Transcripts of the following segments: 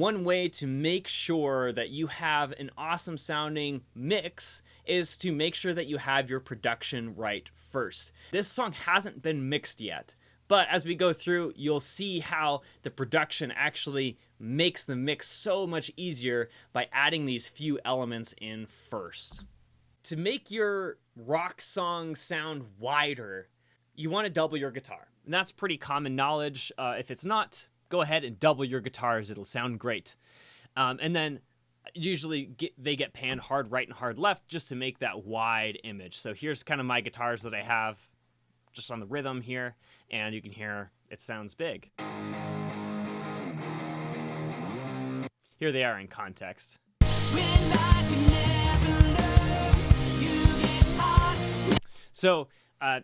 one way to make sure that you have an awesome sounding mix is to make sure that you have your production right first. This song hasn't been mixed yet, but as we go through, you'll see how the production actually makes the mix so much easier by adding these few elements in first. To make your rock song sound wider, you want to double your guitar. And that's pretty common knowledge. If it's not, go ahead and double your guitars. It'll sound great. And then usually they get panned hard right and hard left just to make that wide image. So here's kind of my guitars that I have just on the rhythm here, and you can hear it sounds big. Here they are in context. So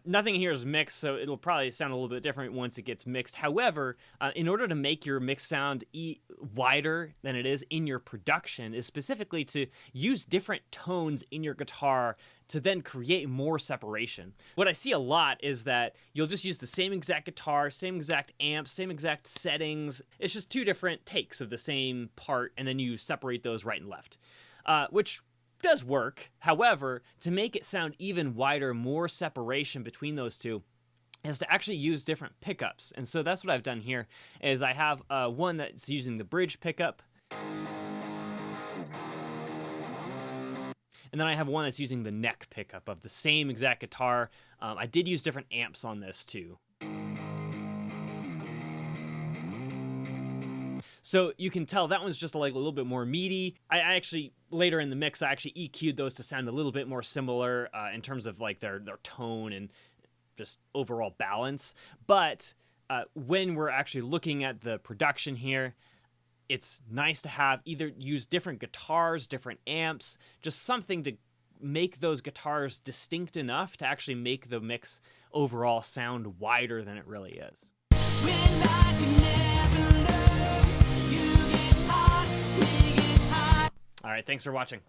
nothing here is mixed, so it'll probably sound a little bit different once it gets mixed. However, in order to make your mix sound wider than it is in your production is specifically to use different tones in your guitar to then create more separation. What I see a lot is that you'll just use the same exact guitar, same exact amp, same exact settings. It's just two different takes of the same part, and then you separate those right and left, which does work. However, to make it sound even wider, more separation between those two, is to actually use different pickups. And so that's what I've done here, is I have one that's using the bridge pickup, and then I have one that's using the neck pickup of the same exact guitar. I did use different amps on this too. So you can tell that one's just like a little bit more meaty. I actually, later in the mix, I actually EQ'd those to sound a little bit more similar in terms of like their tone and just overall balance. But when we're actually looking at the production here, it's nice to have either use different guitars, different amps, just something to make those guitars distinct enough to actually make the mix overall sound wider than it really is. All right, thanks for watching.